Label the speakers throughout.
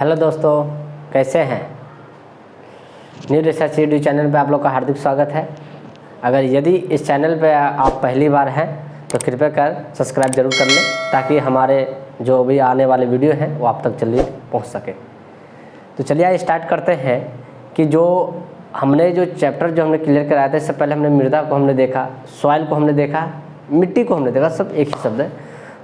Speaker 1: Hello दोस्तों, कैसे हैं। न्यू रिसर्च यूट्यूब चैनल पे आप लोग का हार्दिक स्वागत है। अगर यदि इस चैनल पे आप पहली बार हैं तो कृपया कर सब्सक्राइब जरूर कर लें, ताकि हमारे जो भी आने वाले वीडियो हैं वो आप तक जल्दी पहुंच सके। तो चलिए आइए स्टार्ट करते हैं कि जो चैप्टर हमने क्लियर कराया था, इससे पहले हमने मृदा को हमने देखा, सॉइल को हमने देखा, मिट्टी को हमने देखा, सब एक ही शब्द है।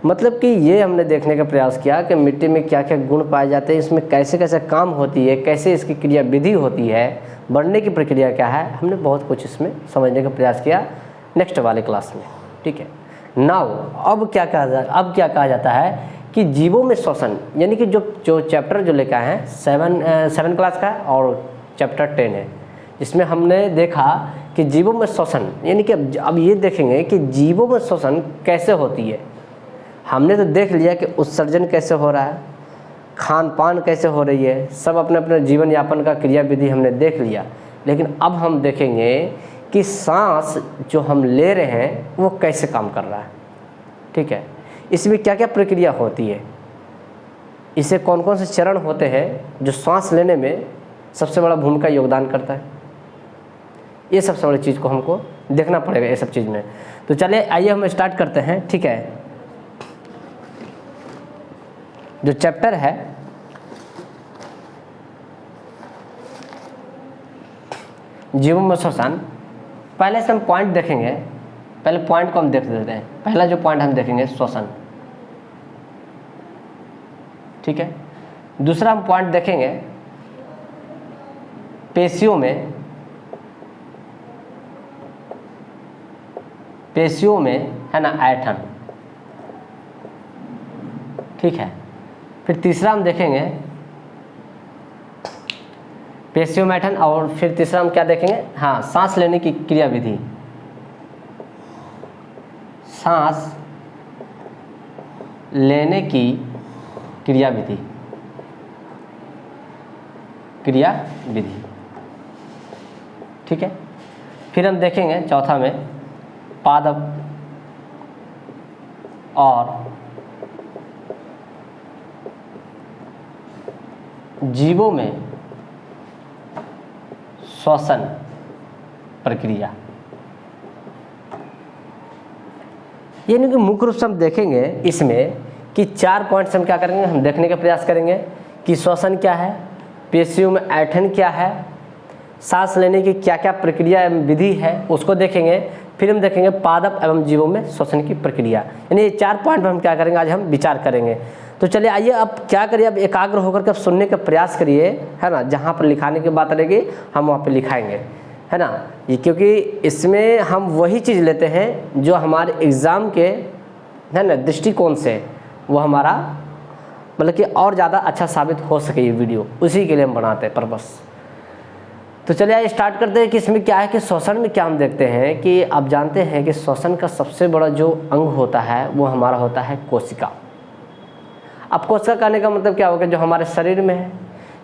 Speaker 1: मतलब कि ये हमने देखने का प्रयास किया कि मिट्टी में क्या क्या गुण पाए जाते हैं, इसमें कैसे कैसे काम होती है, कैसे इसकी क्रिया विधि होती है, बढ़ने की प्रक्रिया क्या है, हमने बहुत कुछ इसमें समझने का प्रयास किया नेक्स्ट वाले क्लास में। ठीक है, नाउ अब क्या कहा जाता है कि जीवों में श्वसन, यानी कि जो चैप्टर जो लेकर आए हैं 7 क्लास का और चैप्टर 10 है, जिसमें हमने देखा कि जीवों में श्वसन, यानी कि अब ये देखेंगे कि जीवों में श्वसन कैसे होती है। हमने तो देख लिया कि उत्सर्जन कैसे हो रहा है, खान पान कैसे हो रही है, सब अपने अपने जीवन यापन का क्रिया विधि हमने देख लिया। लेकिन अब हम देखेंगे कि सांस जो हम ले रहे हैं वो कैसे काम कर रहा है। ठीक है, इसमें क्या क्या प्रक्रिया होती है, इसे कौन कौन से चरण होते हैं जो सांस लेने में सबसे बड़ा भूमिका योगदान करता है, ये सबसे बड़ी चीज़ को हमको देखना पड़ेगा ये सब चीज़ में। तो चलिए आइए हम स्टार्ट करते हैं। ठीक है, जो चैप्टर है जीवों में श्वसन, पहले से हम पॉइंट देखेंगे। पहले पॉइंट को हम देख लेते हैं। पहला जो पॉइंट हम देखेंगे श्वसन। ठीक है, दूसरा हम पॉइंट देखेंगे पेशियों में है ना ऐंठन। ठीक है, फिर तीसरा हम देखेंगे पेशियों में ऐंठन, और फिर तीसरा हम क्या देखेंगे, हाँ, सांस लेने की क्रिया विधि। सांस लेने की क्रिया विधि। ठीक है, फिर हम देखेंगे चौथा में पादप और जीवों में श्वसन प्रक्रिया। यानी कि मुख्य रूप से हम देखेंगे इसमें कि 4 पॉइंट्स हम क्या करेंगे, हम देखने का प्रयास करेंगे कि श्वसन क्या है, पेशियों में ऐंठन क्या है, सांस लेने की क्या क्या प्रक्रिया एवं विधि है उसको देखेंगे। फिर हम देखेंगे पादप एवं जीवों में श्वसन की प्रक्रिया। यानी ये 4 पॉइंट पर हम क्या करेंगे, आज हम विचार करेंगे। तो चलिए आइए अब क्या करिए, अब एकाग्र होकर के अब सुनने का प्रयास करिए, है ना। जहाँ पर लिखाने की बात रहेगी हम वहाँ पे लिखाएंगे, है ना। ये क्योंकि इसमें हम वही चीज़ लेते हैं जो हमारे एग्ज़ाम के, है ना, दृष्टिकोण से वो हमारा मतलब कि और ज़्यादा अच्छा साबित हो सके ये वीडियो, उसी के लिए हम बनाते हैं पर्पस। तो चलिए आइए स्टार्ट करते हैं कि इसमें क्या है कि श्वसन में क्या हम देखते हैं कि आप जानते हैं कि श्वसन का सबसे बड़ा जो अंग होता है वो हमारा होता है कोशिका। अब कोशिका कहने का मतलब क्या होगा, जो हमारे शरीर में है।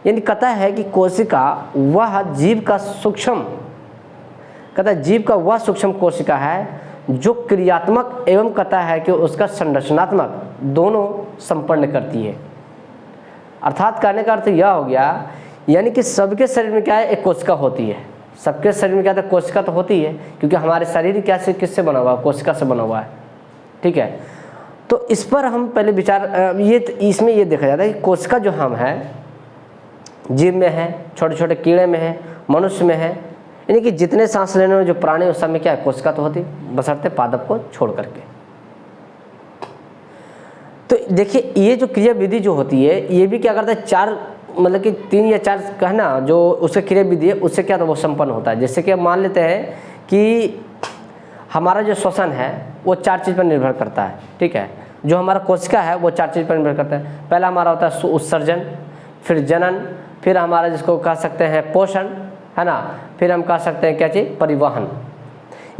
Speaker 1: यानी कहता है कि कोशिका वह जीव का सूक्ष्म कोशिका है जो क्रियात्मक एवं कहता है कि उसका संरचनात्मक दोनों संपन्न करती है। अर्थात कहने का अर्थ यह हो गया, यानी कि सबके शरीर में क्या है, एक कोशिका होती है। सबके शरीर में क्या है, कोशिका तो होती है, क्योंकि हमारे शरीर क्या से किससे बना हुआ है, कोशिका से बना हुआ है। ठीक है, तो इस पर हम पहले विचार, इसमें ये देखा जाता है कि कोशिका जो हम है, जीव में है, छोटे छोटे कीड़े में है, मनुष्य में है, यानी कि जितने सांस लेने में जो प्राणी उस समय क्या है, कोशिका तो होती, बशर्ते पादप को छोड़ करके। तो देखिए ये जो क्रिया विधि जो होती है, ये भी क्या करता है, 4 मतलब कि 3 या 4 कहना जो उसके क्रिया विधि है उससे क्या तो वो संपन्न होता है। जैसे कि हम मान लेते हैं कि हमारा जो श्वसन है वो 4 चीज़ पर निर्भर करता है। ठीक है, जो हमारा कोशिका है वो 4 चीज़ पर निर्भर करता है। पहला हमारा होता है उत्सर्जन, फिर जनन, फिर हमारा जिसको कह सकते हैं पोषण, है ना, फिर हम कह सकते हैं क्या चीज़, परिवहन।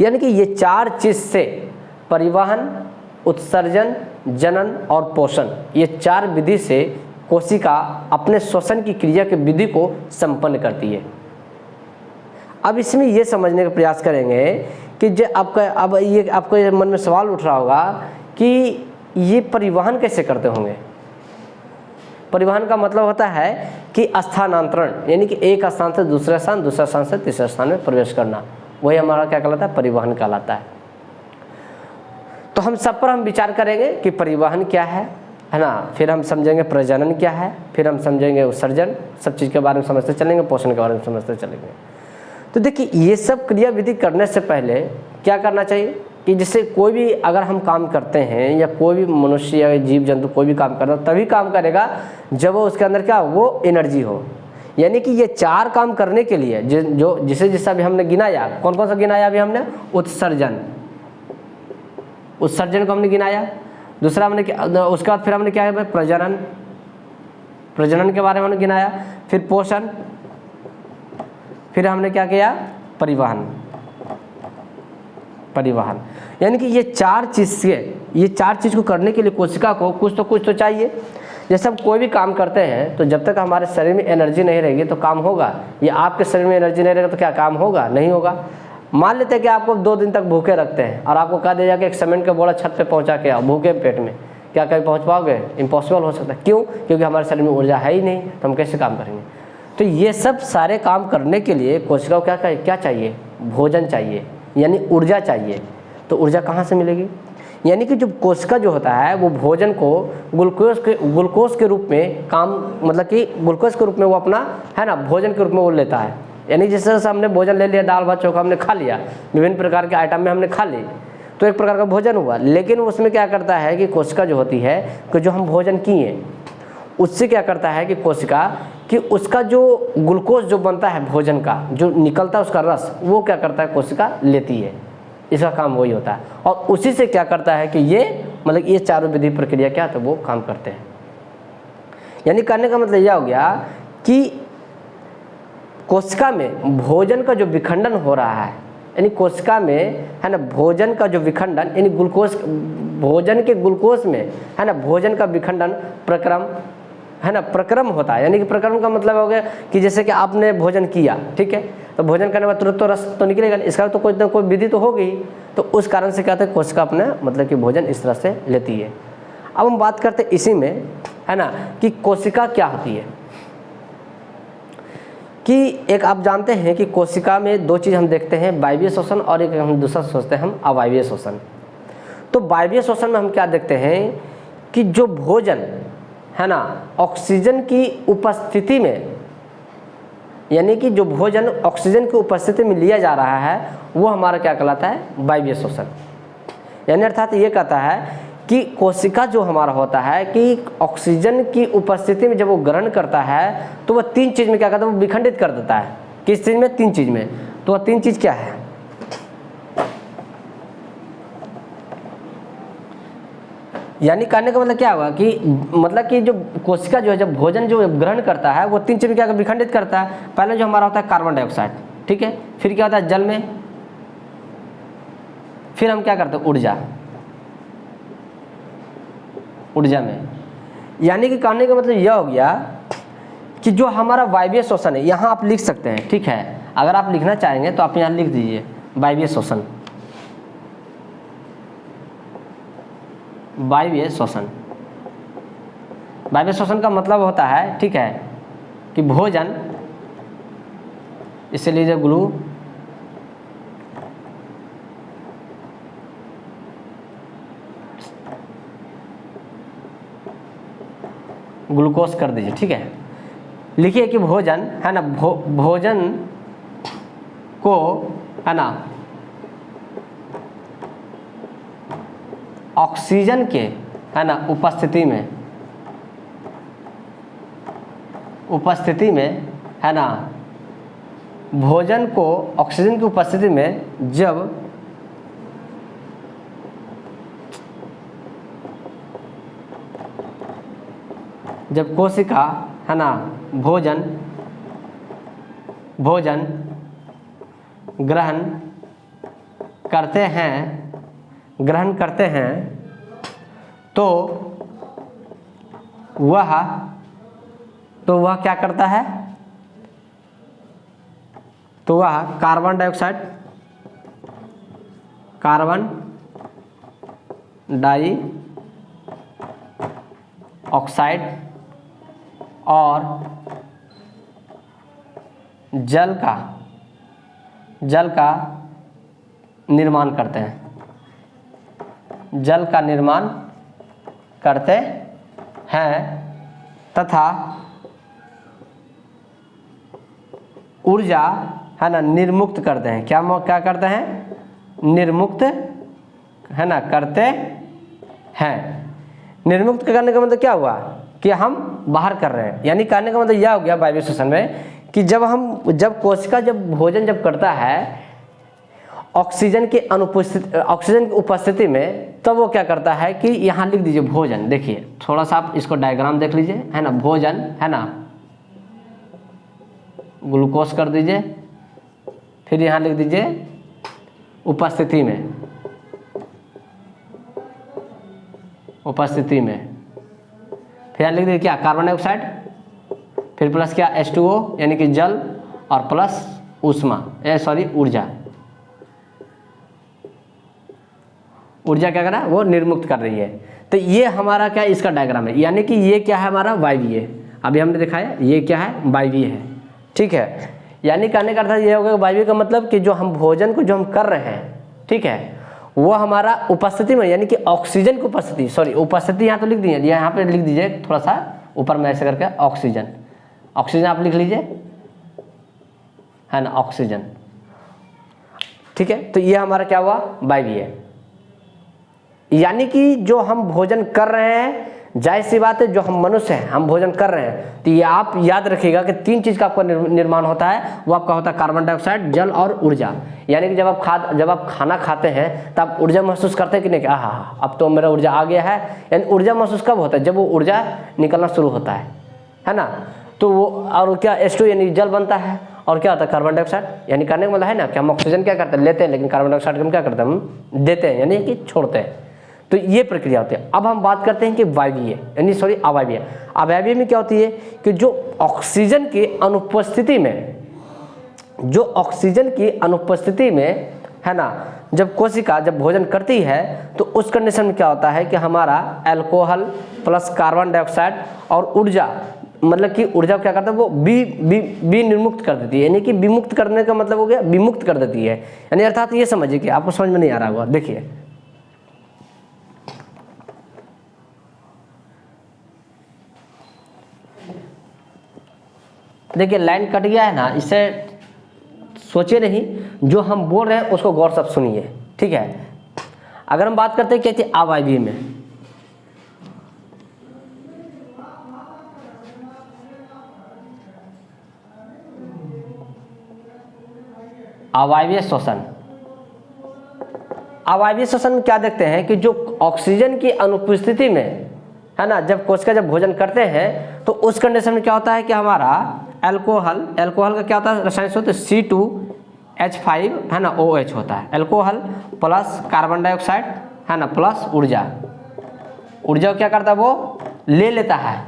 Speaker 1: यानी कि ये 4 चीज़ से, परिवहन, उत्सर्जन, जनन और पोषण, ये 4 विधि से कोशिका अपने श्वसन की क्रिया की विधि को संपन्न करती है। अब इसमें ये समझने का प्रयास करेंगे कि जो आपको ये मन में सवाल उठ रहा होगा कि ये परिवहन कैसे करते होंगे। परिवहन का मतलब होता है कि स्थानांतरण, यानी कि एक स्थान से दूसरे स्थान, दूसरे स्थान से तीसरे स्थान में प्रवेश करना, वही हमारा क्या कहलाता है, परिवहन कहलाता है। तो हम सब पर हम विचार करेंगे कि परिवहन क्या है ना, फिर हम समझेंगे प्रजनन क्या है, फिर हम समझेंगे उत्सर्जन, सब चीज़ के बारे में समझते चलेंगे, पोषण के बारे में समझते चलेंगे। तो देखिए ये सब क्रियाविधि करने से पहले क्या करना चाहिए कि जैसे कोई भी अगर हम काम करते हैं या कोई भी मनुष्य या जीव जंतु कोई भी काम कर रहा है तभी काम करेगा जब वो उसके अंदर क्या वो एनर्जी हो। यानी कि ये चार काम करने के लिए जो जिसे जिससे अभी हमने गिनाया, कौन कौन सा गिनाया अभी हमने, उत्सर्जन, उत्सर्जन को हमने गिनाया। दूसरा हमने उसके बाद फिर हमने क्या है प्रजनन, प्रजनन के बारे में हमने गिनाया, फिर पोषण, फिर हमने क्या किया परिवहन, परिवहन। यानी कि ये चार चीज़ को करने के लिए कोशिका को कुछ तो चाहिए। जैसे हम कोई भी काम करते हैं तो जब तक हमारे शरीर में एनर्जी नहीं रहेगी तो काम होगा, या आपके शरीर में एनर्जी नहीं रहेगा तो क्या काम होगा, नहीं होगा। मान लेते हैं कि आपको 2 दिन तक भूखे रखते हैं और आपको कहा दिया कि एक सीमेंट का बोरा छत पे पहुंचा के आओ भूखे पेट में, क्या कभी पहुंच पाओगे, इम्पॉसिबल हो सकता है। क्यों? क्योंकि हमारे शरीर में ऊर्जा है ही नहीं, तो हम कैसे काम करेंगे। तो ये सब सारे काम करने के लिए कोशिका को क्या चाहिए, भोजन चाहिए, यानी ऊर्जा चाहिए। तो ऊर्जा कहाँ से मिलेगी, यानी कि जो कोशिका जो होता है वो भोजन को ग्लूकोज के रूप में काम, मतलब कि ग्लूकोज के रूप में वो अपना है ना भोजन के रूप में वो लेता है। यानी जैसे हमने भोजन ले लिया, दाल भात चोखा हमने खा लिया, विभिन्न प्रकार के आइटम में हमने खा ली, तो एक प्रकार का भोजन हुआ। लेकिन उसमें क्या करता है कि कोशिका जो होती है कि जो हम भोजन किए उससे क्या करता है कि कोशिका कि उसका जो ग्लूकोज जो बनता है भोजन का जो निकलता है उसका रस, वो क्या करता है कोशिका लेती है, इसका काम वही होता है। और उसी से क्या करता है कि ये मतलब ये चारों विधि प्रक्रिया क्या तो वो काम करते हैं। यानी करने का मतलब यह हो गया कि कोशिका में भोजन का जो विखंडन हो रहा है, यानी कोशिका में है ना भोजन का जो विखंडन, यानी ग्लूकोज भोजन के ग्लूकोज में है ना भोजन का विखंडन प्रक्रम है ना प्रक्रम होता है। यानी कि प्रक्रम का मतलब हो गया कि जैसे कि आपने भोजन किया, ठीक है, तो भोजन करने के बाद तुरंत तो रस तो निकलेगा, इसका तो कोई विधि तो होगी। तो उस कारण से क्या होता है कोशिका अपने मतलब कि भोजन इस तरह से लेती है। अब हम बात करते हैं इसी में है ना कि कोशिका क्या होती है, कि एक आप जानते हैं कि कोशिका में 2 चीज़ हम देखते हैं, वायवीय शोषण और एक हम दूसरा सोचते हैं हम अवायवीय शोषण। तो वायवीय शोषण में हम क्या देखते हैं कि जो भोजन है ना ऑक्सीजन की उपस्थिति में, यानी कि जो भोजन ऑक्सीजन की उपस्थिति में लिया जा रहा है वो हमारा क्या कहलाता है वायवीय शोषण। यानी अर्थात ये कहता है कि कोशिका जो हमारा होता है कि ऑक्सीजन की उपस्थिति में जब वो ग्रहण करता है तो वह 3 चीज़ में क्या करता है वो विखंडित कर देता है। किस चीज़ में? 3 चीज़ में। तो वह 3 चीज़ क्या है? यानी कहने का मतलब क्या हुआ कि जो कोशिका जो है जब भोजन जो ग्रहण करता है वो 3 चीज़ में क्या विखंडित करता है। पहले जो हमारा होता है कार्बन डाइऑक्साइड, ठीक है, फिर क्या होता है जल में, फिर हम क्या करते हैं ऊर्जा में। यानी कि कहने का मतलब यह हो गया कि जो हमारा वायवीय शोषण है, यहाँ आप लिख सकते हैं, ठीक है, अगर आप लिखना चाहेंगे तो आप यहाँ लिख दीजिए वायवीय शोषण। वायवीय शोषण, वायवीय शोषण का मतलब होता है, ठीक है, कि भोजन, इसे लीजिए ग्लूकोज कर दीजिए, ठीक है, लिखिए कि भोजन है ना भोजन को है ना ऑक्सीजन के है ना उपस्थिति में है ना भोजन को ऑक्सीजन की उपस्थिति में जब कोशिका है ना भोजन ग्रहण करते हैं तो वह क्या करता है, तो वह कार्बन डाइऑक्साइड और जल का निर्माण करते हैं, जल का निर्माण करते हैं तथा ऊर्जा है ना निर्मुक्त करते हैं। क्या करते हैं? निर्मुक्त है ना करते हैं। निर्मुक्त करने का मतलब क्या हुआ कि हम बाहर कर रहे हैं, यानी कहने का मतलब यह हो गया वायवीय श्वसन में कि जब कोशिका जब भोजन जब करता है ऑक्सीजन की उपस्थिति में, तब वो क्या करता है कि यहाँ लिख दीजिए भोजन। देखिए थोड़ा सा आप इसको डायग्राम देख लीजिए, है ना, भोजन है ना, ग्लूकोज कर दीजिए, फिर यहाँ लिख दीजिए उपस्थिति में, उपस्थिति में, फिर यहाँ लिख दीजिए क्या, कार्बन डाइऑक्साइड, फिर प्लस क्या H2O यानी कि जल, और प्लस ऊष्मा ऊर्जा। ऊर्जा क्या कर रहा है? वो निर्मुक्त कर रही है। तो ये हमारा क्या इसका डायग्राम है, यानी कि ये क्या है हमारा वायवीय, अभी हमने दिखाया ये क्या है वायवीय है, ठीक है। यानी कहने का अर्थ ये होगा वायवीय का मतलब कि जो हम भोजन को जो हम कर रहे हैं, ठीक है, वो हमारा उपस्थिति में, यानी कि ऑक्सीजन की उपस्थिति, उपस्थिति यहाँ तो लिख दीजिए, यहाँ पे लिख दीजिए थोड़ा सा ऊपर में ऐसे करके ऑक्सीजन, ऑक्सीजन आप लिख लीजिए, है ना, ऑक्सीजन, ठीक है। तो ये हमारा क्या हुआ वायवीय, यानी कि जो हम भोजन कर रहे हैं, जाहिर सी बात है जो हम मनुष्य हैं हम भोजन कर रहे हैं, तो ये आप याद रखिएगा कि 3 चीज़ का आपका निर्माण होता है, वो आपका होता है कार्बन डाइऑक्साइड, जल और ऊर्जा। यानी कि जब आप खाना खाते हैं तब ऊर्जा महसूस करते हैं कि नहीं कि आहा अब तो मेरा ऊर्जा आ गया है, यानी ऊर्जा महसूस कब होता है? जब वो ऊर्जा निकलना शुरू होता है ना। तो वो और क्या H2 यानी जल बनता है, और क्या होता है कार्बन डाइऑक्साइड, यानी करने का मतलब है ना कि हम ऑक्सीजन क्या करते हैं लेते हैं, लेकिन कार्बन डाइऑक्साइड हम क्या करते हैं हम देते हैं, यानी कि छोड़ते हैं। तो ये प्रक्रिया होती है। अब हम बात करते हैं कि वायवीय यानी अवायवीय। अवायवीय में क्या होती है कि जो ऑक्सीजन की अनुपस्थिति में, है ना, जब कोशिका जब भोजन करती है तो उस कंडीशन में क्या होता है कि हमारा अल्कोहल प्लस कार्बन डाइऑक्साइड और ऊर्जा, मतलब कि ऊर्जा क्या करता है वो बी निर्मुक्त कर देती है, यानी कि विमुक्त करने का मतलब हो गया विमुक्त कर देती है। यानी अर्थात ये समझिए कि आपको समझ में नहीं आ रहा होगा, देखिए लाइन कट गया है ना, इससे सोचिए नहीं, जो हम बोल रहे हैं उसको गौर से सुनिए, ठीक है। अगर हम बात करते हैं कहते अवायवीय में, अवायवीय श्वसन, अवायवीय श्वसन में क्या देखते हैं कि जो ऑक्सीजन की अनुपस्थिति में, है ना, जब कोशिका जब भोजन करते हैं तो उस कंडीशन में क्या होता है कि हमारा अल्कोहल का क्या होता है रासायनिक सूत्र C2H5 है ना OH होता है, अल्कोहल प्लस कार्बन डाइऑक्साइड है ना प्लस ऊर्जा क्या करता है वो ले लेता है,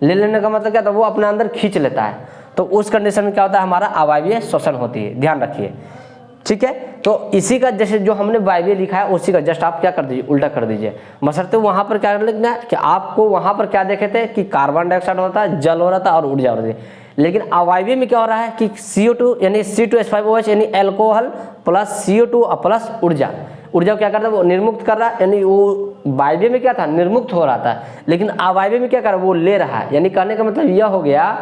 Speaker 1: ले लेने का मतलब क्या था वो अपने अंदर खींच लेता है। तो उस कंडीशन में क्या होता है हमारा अवायवीय श्वसन होती है, ध्यान रखिए, ठीक है। तो इसी का जैसे जो हमने वायवीय लिखा है उसी का जस्ट आप क्या कर दीजिए उल्टा कर दीजिए, बशर्ते वहां पर क्या लिखना है कि आपको वहां पर क्या देखे थे कि कार्बन डाइऑक्साइड होता है, जल हो रहा था और ऊर्जा हो रही है। लेकिन अवायवीय में क्या हो रहा है कि CO2 यानी C2H5OH यानी अल्कोहल प्लस CO2 प्लस ऊर्जा क्या करता है वो निर्मुक्त कर रहा है, यानी वो वायवीय में क्या था निर्मुक्त हो रहा था, लेकिन अवायवीय में क्या कर रहा है वो ले रहा है। यानी कहने का मतलब यह हो गया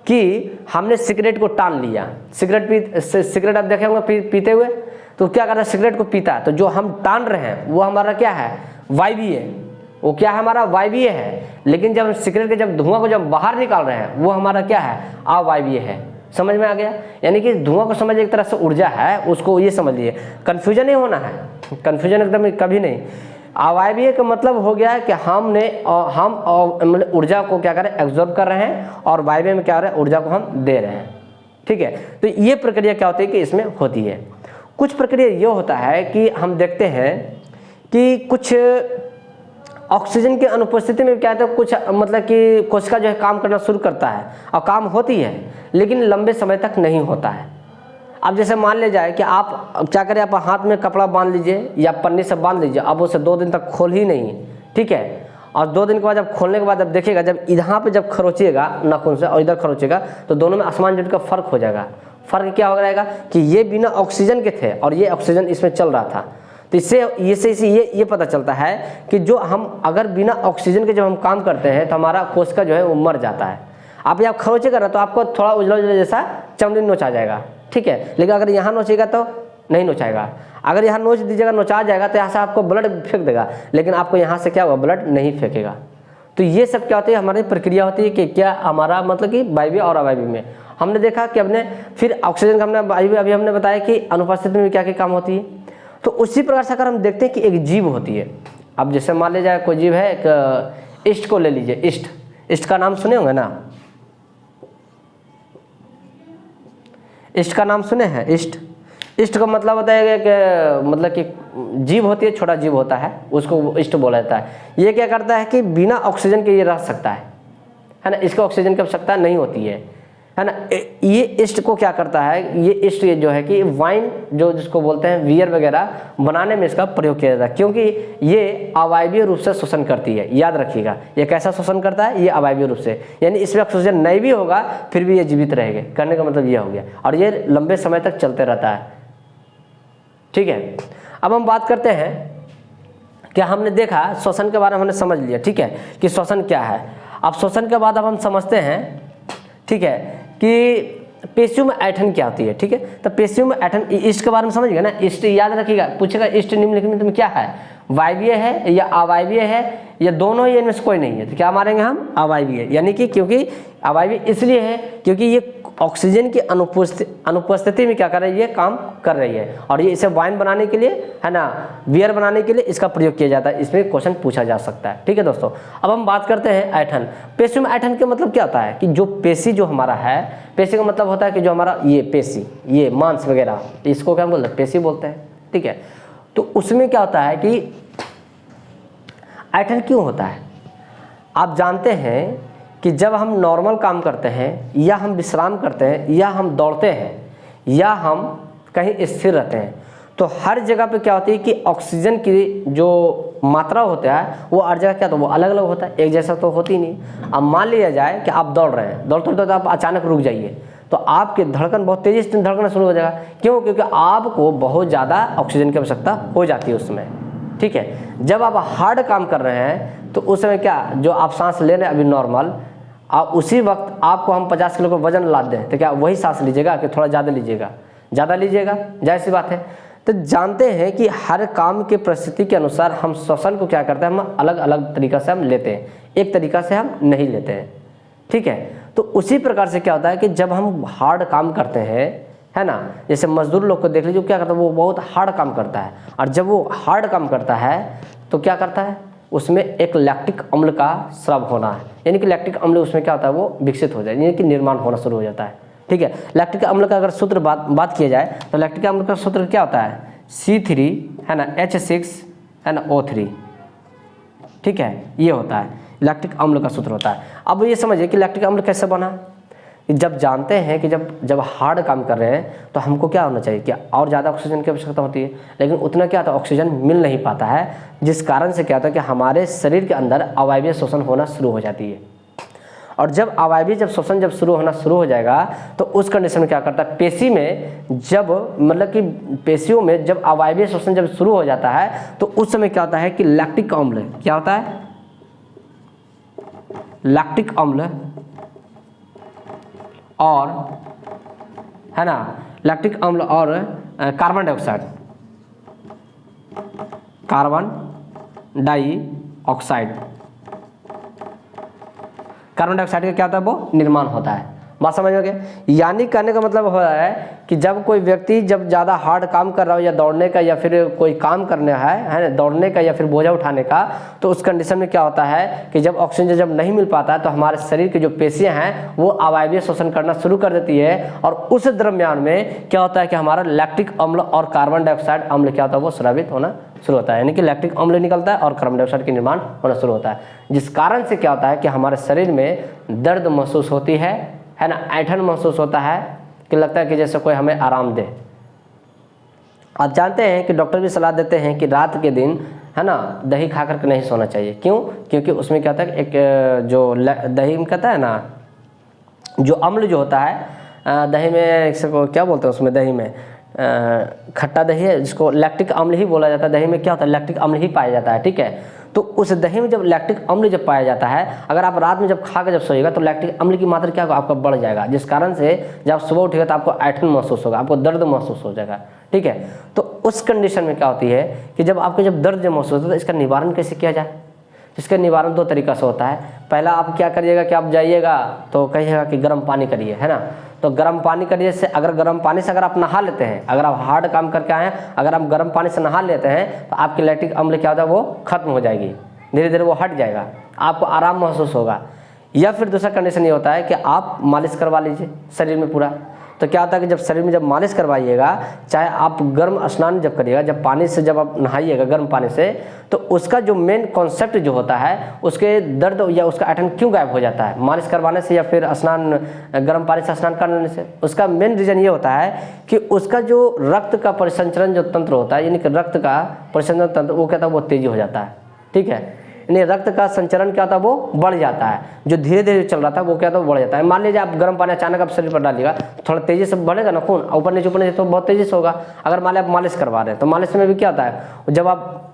Speaker 1: कि हमने सिगरेट को टान लिया, सिगरेट आप देखे होंगे पीते हुए, तो क्या करता है सिगरेट को पीता है, तो जो हम टान रहे हैं वो हमारा क्या है वायवीय, वो क्या है हमारा वायवीय है। लेकिन जब सिगरेट के जब धुआं को जब बाहर निकाल रहे हैं वो हमारा क्या है अवायवीय है। समझ में आ गया? यानी कि धुआं को समझ एक तरह से ऊर्जा है, उसको ये समझ लिए, कंफ्यूजन नहीं होना है, कंफ्यूजन एकदम कभी नहीं। अवायवीय का मतलब हो गया है कि हम मतलब ऊर्जा को क्या करें एब्जॉर्ब कर रहे हैं, और वायवीय में क्या कर रहे हैं ऊर्जा को हम दे रहे हैं, ठीक है। तो ये प्रक्रिया क्या होती है कि इसमें होती है। कुछ प्रक्रिया ये होता है कि हम देखते हैं कि कुछ ऑक्सीजन की अनुपस्थिति में क्या होता है, कुछ मतलब कि कोशिका जो है काम करना शुरू करता है और काम होती है, लेकिन लंबे समय तक नहीं होता है। अब जैसे मान ले जाए कि आप क्या करें, आप हाथ में कपड़ा बांध लीजिए या पन्नी से बांध लीजिए, अब उसे 2 दिन तक खोल ही नहीं, ठीक है, और 2 दिन के बाद जब खोलने के बाद जब देखिएगा, जब यहाँ पे जब खरोचिएगा नाखून से और इधर खरोचिएगा तो दोनों में आसमान जमीन का फ़र्क हो जाएगा। फ़र्क क्या हो जाएगा कि ये बिना ऑक्सीजन के थे और ये ऑक्सीजन इसमें चल रहा था। तो इससे ये पता चलता है कि जो हम अगर बिना ऑक्सीजन के जब हम काम करते हैं तो हमारा कोशिका जो है वो मर जाता है। आप यहाँ खरोचेगा ना तो आपको थोड़ा उजला उजला जैसा चमड़ी नोचा जाएगा, ठीक है, लेकिन अगर यहाँ नोचेगा तो नहीं नोचाएगा। अगर यहाँ नोच दीजिएगा, नोचा जाएगा तो यहाँ से आपको ब्लड फेंक देगा, लेकिन आपको यहाँ से क्या होगा, ब्लड नहीं फेंकेगा। तो ये सब क्या होती है, हमारी प्रक्रिया होती है कि क्या हमारा मतलब कि वायवीय और अवायवीय में हमने देखा कि हमने फिर ऑक्सीजन का हमने वायवीय अभी हमने बताया कि अनुपस्थिति में क्या क्या काम होती है। तो उसी प्रकार से अगर हम देखते हैं कि एक जीव होती है, अब जैसे मान लीजिए कोई जीव है, एक ईस्ट को ले लीजिए। ईस्ट का नाम सुने होंगे ना, ईस्ट का नाम सुने हैं। ईस्ट का मतलब होता है कि मतलब कि जीव होती है, छोटा जीव होता है, उसको ईस्ट बोला जाता है। ये क्या करता है कि बिना ऑक्सीजन के ये रह सकता है ना, इसको ऑक्सीजन की आवश्यकता नहीं होती है ना। ये ईस्ट को क्या करता है, ये ईस्ट जो है कि वाइन जो जिसको बोलते हैं बियर वगैरह बनाने में इसका प्रयोग किया जाता है, क्योंकि ये अवायवीय रूप से शोषण करती है। याद रखिएगा, ये कैसा शोषण करता है, ये अवायवीय रूप से, यानी इसमें ऑक्सीजन नहीं भी होगा फिर भी ये जीवित रहेंगे। कहने का मतलब ये हो गया, और ये लंबे समय तक चलते रहता है, ठीक है। अब हम बात करते हैं कि हमने देखा श्वसन के बारे में हमने समझ लिया, ठीक है, कि श्वसन क्या है। अब श्वसन के बाद अब हम समझते हैं, ठीक है, कि पेशियों में ऐठन क्या होती है, ठीक है। तो पेशियों में ऐठन, ईस्ट के बारे में समझ गए ना। ईस्ट याद रखिएगा, पूछेगा ईस्ट निम्नलिखित में क्या है, वायवीय है या अवायवीय है या दोनों ही, इनमें से कोई नहीं है। तो क्या मारेंगे हम, अवायवीय, यानी कि क्योंकि अवायवीय इसलिए है क्योंकि ये ऑक्सीजन की अनुपस्थिति में क्या कर रही है, ये काम कर रही है, और ये इसे वाइन बनाने के लिए है ना, बियर बनाने के लिए इसका प्रयोग किया जाता है। इसमें क्वेश्चन पूछा जा सकता है, ठीक है दोस्तों। अब हम बात करते हैं ऐठन। पेशियों में ऐठन का मतलब क्या होता है कि जो पेशी जो हमारा है, पेशी का मतलब होता है कि जो हमारा ये पेशी, ये मांस वगैरह, इसको क्या बोलते हैं, पेशी बोलते हैं, ठीक है। तो उसमें क्या होता है कि ऐठन क्यों होता है। आप जानते हैं कि जब हम नॉर्मल काम करते हैं या हम विश्राम करते हैं या हम दौड़ते हैं या हम कहीं स्थिर रहते हैं, तो हर जगह पे क्या होती है कि ऑक्सीजन की जो मात्रा होता है वो हर जगह क्या, तो वो अलग अलग होता है, एक जैसा तो होती नहीं। अब मान लिया जाए कि आप दौड़ रहे हैं, दौड़ते दौड़ते आप अचानक रुक जाइए तो आपकी धड़कन बहुत तेज़ी से धड़कना शुरू हो जाएगा। क्यों, क्योंकि आपको बहुत ज़्यादा ऑक्सीजन की आवश्यकता हो जाती है उसमें, ठीक है। जब आप हार्ड काम कर रहे हैं तो उस समय क्या, जो आप सांस ले रहे हैं अभी नॉर्मल, आप उसी वक्त आपको हम 50 किलो का वजन लाद दें तो क्या वही सांस लीजिएगा कि थोड़ा ज़्यादा लीजिएगा, जाहिर सी बात है। तो जानते हैं कि हर काम के परिस्थिति के अनुसार हम श्वसन को क्या करते हैं, हम अलग अलग तरीक़ा से हम लेते हैं, एक तरीक़ा से हम नहीं लेते हैं, ठीक है। तो उसी प्रकार से क्या होता है कि जब हम हार्ड काम करते हैं, है ना, जैसे मजदूर लोग को देख लीजिए, क्या करता है, वो बहुत हार्ड काम करता है, और जब वो हार्ड काम करता है तो क्या करता है, उसमें एक लैक्टिक अम्ल का स्राव होना है, यानी कि लैक्टिक अम्ल उसमें क्या होता है, वो विकसित हो जाए, यानी कि निर्माण होना शुरू हो जाता है, ठीक है। लैक्टिक अम्ल का अगर सूत्र बात किया जाए तो लैक्टिक अम्ल का सूत्र क्या होता है, C3 है ना, H6 है ना, O3, ठीक है, ये होता है लैक्टिक अम्ल का सूत्र होता है। अब ये समझिए कि लैक्टिक अम्ल कैसे बना। जब जानते हैं कि जब हार्ड काम कर रहे हैं तो हमको क्या होना चाहिए, कि और ज़्यादा ऑक्सीजन की आवश्यकता होती है, लेकिन उतना क्या होता है, ऑक्सीजन मिल नहीं पाता है, जिस कारण से क्या होता है कि हमारे शरीर के अंदर अवायवीय शोषण होना शुरू हो जाती है। और जब अवायवीय शोषण जब शुरू होना शुरू हो जाएगा तो उस कंडीशन में क्या करता है, पेशी में जब मतलब कि पेशियों में जब अवायवीय शोषण जब शुरू हो जाता है तो उस समय क्या होता है कि लैक्टिक अम्ल क्या होता है, लैक्टिक अम्ल और है ना, लैक्टिक अम्ल और कार्बन डाइऑक्साइड, कार्बन डाइऑक्साइड का क्या होता है, वो निर्माण होता है। बात समझ में गए। यानी कहने का मतलब हो रहा है कि जब कोई व्यक्ति जब ज़्यादा हार्ड काम कर रहा हो या दौड़ने का या फिर कोई काम करना है ना, दौड़ने का या फिर बोझा उठाने का, तो उस कंडीशन में क्या होता है कि जब ऑक्सीजन जब नहीं मिल पाता है तो हमारे शरीर की जो पेशियां हैं वो अवायवीय शोषण करना शुरू कर देती है, और उस दरम्यान में क्या होता है कि हमारा लैक्टिक अम्ल और कार्बन डाइऑक्साइड अम्ल क्या होता है, वो स्रावित होना शुरू होता है, यानी कि लैक्टिक अम्ल निकलता है और कार्बन डाइऑक्साइड का निर्माण होना शुरू होता है, जिस कारण से क्या होता है कि हमारे शरीर में दर्द महसूस होती है ना, ऐंठन महसूस होता है, कि लगता है कि जैसे कोई हमें आराम दे। आप जानते हैं कि डॉक्टर भी सलाह देते हैं कि रात के दिन है ना, दही खा करके नहीं सोना चाहिए। क्यों? क्योंकि उसमें क्या होता है एक जो दही में कहता है ना, जो अम्ल जो होता है दही में, इसको क्या बोलते हैं उसमें, दही में खट्टा दही है जिसको लैक्टिक अम्ल ही बोला जाता है। दही में क्या होता है, लैक्टिक अम्ल ही पाया जाता है, ठीक है। तो उस दही में जब लैक्टिक अम्ल जब पाया जाता है, अगर आप रात में जब खा कर जब सोइएगा तो लैक्टिक अम्ल की मात्रा क्या होगा, आपका बढ़ जाएगा, जिस कारण से जब आप सुबह उठेगा तो आपको ऐंठन महसूस होगा, आपको दर्द महसूस हो जाएगा, ठीक है। तो उस कंडीशन में क्या होती है कि जब आपको जब दर्द जब महसूस होता है तो इसका निवारण कैसे किया जाए? इसका निवारण दो तरीका से होता है। पहला आप क्या करिएगा कि आप जाइएगा तो कहिएगा कि गर्म पानी करिए, है ना। तो गर्म पानी करिए से, अगर गर्म पानी से अगर आप नहा लेते हैं, अगर आप हार्ड काम करके आए हैं, अगर आप गर्म पानी से नहा लेते हैं तो आपकी लैक्टिक अम्ल क्या होता है, वो खत्म हो जाएगी, धीरे धीरे वो हट जाएगा, आपको आराम महसूस होगा। या फिर दूसरा कंडीशन ये होता है कि आप मालिश करवा लीजिए शरीर में पूरा। तो क्या होता है कि जब शरीर में जब मालिश करवाइएगा, चाहे आप गर्म स्नान जब करिएगा, जब पानी से जब आप नहाइएगा गर्म पानी से, तो उसका जो मेन कॉन्सेप्ट जो होता है, उसके दर्द या उसका ऐंठन क्यों गायब हो जाता है मालिश करवाने से या फिर स्नान गर्म पानी से स्नान करने से? उसका मेन रीज़न ये होता है कि उसका जो रक्त का परिसंचरण जो तंत्र होता है, यानी कि रक्त का परिसंचरण तंत्र, वो कहता है वो तेजी हो जाता है, ठीक है। यानी रक्त का संचरण क्या होता है, वो बढ़ जाता है। जो धीरे धीरे चल रहा था वो क्या होता है, बढ़ जाता है। मान लीजिए आप गर्म पानी अचानक आप शरीर पर डालिएगा, थोड़ा तेजी से बढ़ेगा ना खून, ऊपर नीचे तो बहुत तेजी से होगा। अगर मान लीजिए आप मालिश करवा रहे हैं तो मालिश में भी क्या होता है, जब आप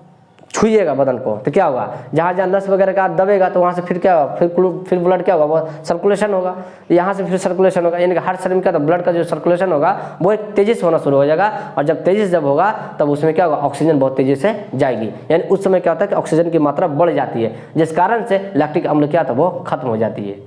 Speaker 1: छुइएगा बदन को तो क्या होगा, जहाँ जहाँ नस वगैरह का दबेगा तो वहाँ से फिर क्या होगा, फिर ब्लड क्या होगा, वो सर्कुलेशन होगा, यहाँ से फिर सर्कुलेशन होगा। यानी कि हर शरीर में क्या, तो ब्लड का जो सर्कुलेशन होगा वो एक तेज़ी से होना शुरू हो जाएगा। और जब तेज़ी से जब होगा तब उसमें क्या होगा, ऑक्सीजन बहुत तेज़ी से जाएगी। यानी उस समय क्या होता है कि ऑक्सीजन की मात्रा बढ़ जाती है, जिस कारण से लैक्टिक अम्ल क्या था वो खत्म हो जाती है।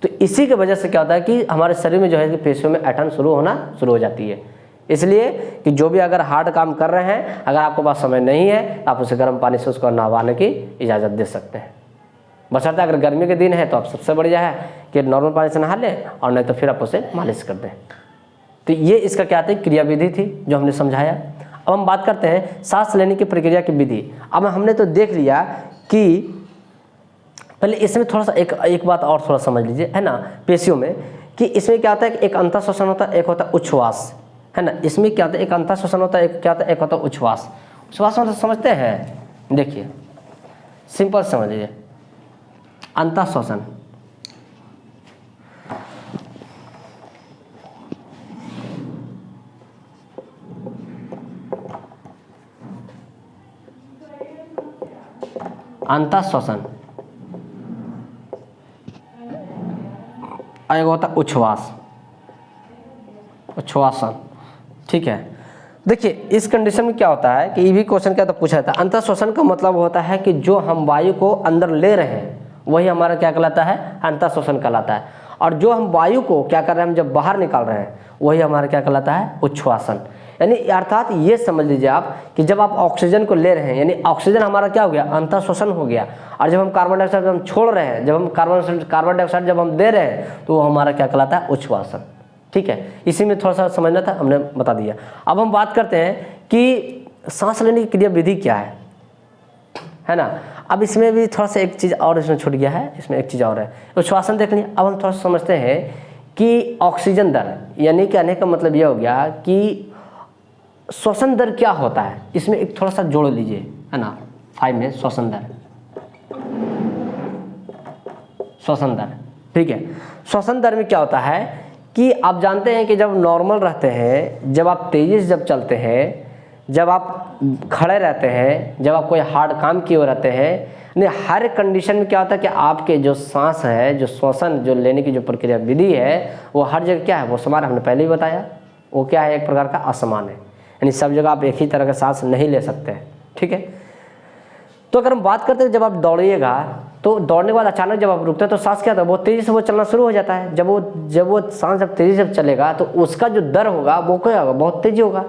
Speaker 1: तो इसी की वजह से क्या होता है कि हमारे शरीर में जो है कि पेशियों में ऐंठन होना शुरू हो जाती है। इसलिए कि जो भी अगर हार्ड काम कर रहे हैं, अगर आपके पास समय नहीं है तो आप उसे गर्म पानी से उसको नहवाने की इजाज़त दे सकते हैं। बशर्ते अगर गर्मी के दिन है तो आप सबसे बढ़िया है कि नॉर्मल पानी से नहा लें, और नहीं तो फिर आप उसे मालिश कर दें। तो ये इसका क्या था, क्रियाविधि थी जो हमने समझाया। अब हम बात करते हैं सांस लेने की प्रक्रिया की विधि। अब हमने तो देख लिया कि पहले इसमें थोड़ा सा एक बात और थोड़ा समझ लीजिए, है ना, पेशियों में, कि इसमें क्या होता है कि एक अंतःश्वसन होता है, एक होता है उच्छ्वास, है ना। इसमें क्या होता है, एक अंतःश्वसन होता है, एक क्या होता है, एक होता है उच्छ्वास। उच्छ्वास मतलब समझते हैं, देखिए सिंपल समझ लीजिए। अंतःश्वसन, अंतःश्वसन, एक होता है उच्छ्वास, उच्छ्वासन, ठीक है। देखिए इस कंडीशन में क्या होता है कि ये भी क्वेश्चन क्या तो पूछा था, अंतःश्वसन का मतलब होता है कि जो हम वायु को अंदर ले रहे हैं वही हमारा क्या कहलाता है, अंतःश्वसन कहलाता है। और जो हम वायु को क्या कर रहे हैं, हम जब बाहर निकाल रहे हैं वही हमारा क्या कहलाता है, उच्छ्वासन। यानी अर्थात ये समझ लीजिए आप कि जब आप ऑक्सीजन को ले रहे हैं, यानी ऑक्सीजन हमारा क्या हो गया, अंतःश्वसन हो गया। और जब हम कार्बन डाइऑक्साइड हम छोड़ रहे हैं, जब हम कार्बन डाइऑक्साइड जब हम दे रहे हैं तो वो हमारा क्या कहलाता है, उच्छ्वासन, ठीक है। इसी में थोड़ा सा समझना था, हमने बता दिया। अब हम बात करते हैं कि सांस लेने की क्रिया विधि क्या है ना। अब इसमें भी थोड़ा सा एक चीज़ और इसमें छूट गया है, इसमें एक चीज़ और है, उच्छ्वासन देख लिया। अब हम थोड़ा सा समझते हैं कि ऑक्सीजन दर, यानी कहने का मतलब यह हो गया कि श्वसन दर क्या होता है। इसमें एक थोड़ा सा जोड़ लीजिए, है ना, 5 में श्वसन दर, श्वसन दर, ठीक है। श्वसन दर में क्या होता है कि आप जानते हैं कि जब नॉर्मल रहते हैं, जब आप तेजी से जब चलते हैं, जब आप खड़े रहते हैं, जब आप कोई हार्ड काम किए हुए रहते हैं, नहीं हर कंडीशन में क्या होता है कि आपके जो सांस है, जो श्वसन जो लेने की जो प्रक्रिया विधि है, वो हर जगह क्या है, वो समान, हमने पहले ही बताया, वो क्या है, एक प्रकार का असमान है। यानी सब जगह आप एक ही तरह का सांस नहीं ले सकते हैं, ठीक है। तो अगर हम बात करते हैं जब आप दौड़िएगा तो दौड़ने के बाद अचानक जब आप रुकते हैं तो सांस क्या होता है, बहुत तेज़ी से वो चलना शुरू हो जाता है। जब वो सांस जब तेज़ी से चलेगा तो उसका जो दर होगा वो क्या होगा, बहुत तेज़ी होगा।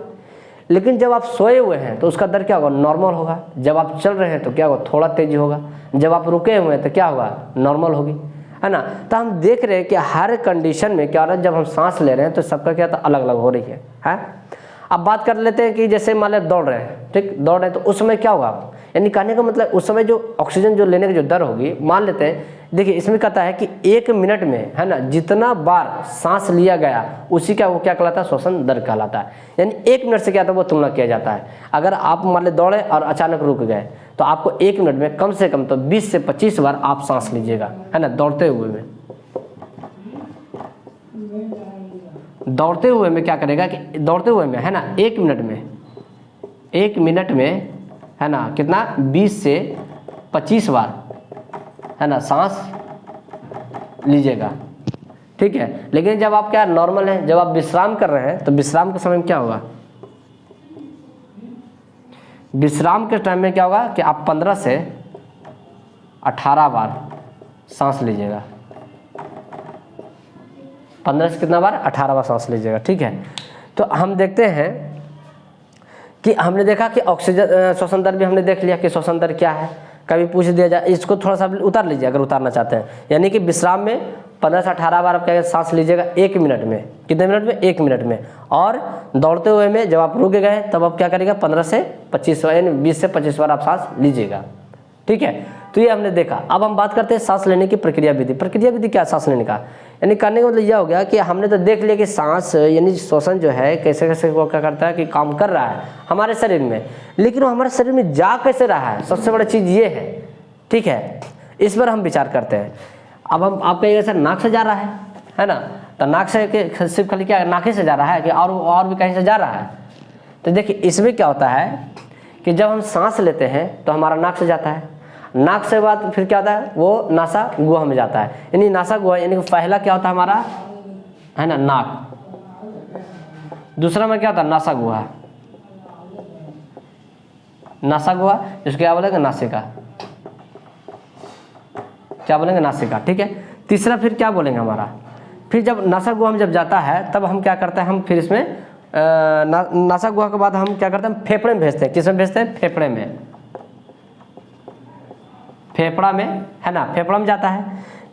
Speaker 1: लेकिन जब आप सोए हुए हैं तो उसका दर क्या होगा, नॉर्मल होगा। जब आप चल रहे हैं तो क्या होगा, थोड़ा तेज़ी होगा। जब आप रुके हुए हैं तो क्या होगा, नॉर्मल होगी, है ना। तो हम देख रहे हैं कि हर कंडीशन में क्या हो रहा है, जब हम सांस ले रहे हैं तो सबका क्या था, अलग अलग हो रही है। अब बात कर लेते हैं कि जैसे मान लो दौड़ रहे हैं, ठीक, दौड़ रहे हैं तो उस समय क्या होगा, यानी कहने का मतलब उस समय जो ऑक्सीजन जो लेने की जो दर होगी, मान लेते हैं देखिए इसमें कहता है कि 1 मिनट में, है ना, जितना बार सांस लिया गया उसी का वो क्या कहलाता है, श्वसन दर कहलाता है। यानी 1 मिनट से क्या था वो तुलना किया जाता है। अगर आप मान लो दौड़े और अचानक रुक गए तो आपको 1 मिनट में कम से कम तो 20 से 25 बार आप सांस लीजिएगा, है ना, दौड़ते हुए में। दौड़ते हुए में क्या करेगा कि दौड़ते हुए में, है ना, 1 मिनट में है ना कितना 20 से 25 बार, है ना, सांस लीजिएगा, ठीक है। लेकिन जब आप क्या नॉर्मल है, जब आप विश्राम कर रहे हैं तो विश्राम के समय में क्या होगा, विश्राम के टाइम में क्या होगा कि आप 15 से 18 बार सांस लीजिएगा। 15 से कितना बार, 18 बार सांस लीजिएगा, ठीक है। तो हम देखते हैं कि हमने देखा कि ऑक्सीजन श्वसन दर भी हमने देख लिया कि श्वसन दर क्या है। कभी पूछ दिया जाए, इसको थोड़ा सा उतार लीजिए अगर उतारना चाहते हैं। यानी कि विश्राम में 15 से 18 बार आप क्या सांस लीजिएगा 1 मिनट में। कितने मिनट में, 1 मिनट में। और दौड़ते हुए में जब आप रुक गए तब आप क्या करिएगा 15 से 25 बार, यानी 20 से 25 बार आप सांस लीजिएगा, ठीक है। तो ये हमने देखा। अब हम बात करते हैं सांस लेने की प्रक्रिया विधि। प्रक्रिया विधि क्या, सांस लेने का यानी करने का मतलब यह हो गया कि हमने तो देख लिया कि सांस यानी श्वसन जो है कैसे कैसे वो क्या करता है कि काम कर रहा है हमारे शरीर में, लेकिन वो हमारे शरीर में जा कैसे रहा है, सबसे बड़ी चीज़ ये है, ठीक है। इस पर हम विचार करते हैं। अब हम आप कहिएगा सर नाक से जा रहा है ना, तो नाक से सिर्फ खाली क्या नाक ही से जा रहा है कि और भी कहीं से जा रहा है। तो देखिए इसमें क्या होता है कि जब हम सांस लेते हैं तो हमारा नाक से जाता है, नाक से बाद फिर क्या होता है वो नासा गुहा में जाता है। यानी नासा गुहा यानी पहला क्या होता है हमारा, है ना, नाक, दूसरा में क्या होता है नासा गुहा, नासा गुहा जिसको क्या बोलेंगे नासिका, क्या बोलेंगे नासिका, ठीक है। तीसरा फिर क्या बोलेंगे हमारा, फिर जब नासा गुहा में जब जाता है तब हम क्या करते हैं, हम फिर इसमें नासा गुहा के बाद हम क्या करते हैं फेफड़े में भेजते हैं। किस में भेजते हैं, फेफड़े में, फेफड़ा में, है ना, फेफड़ा में जाता है।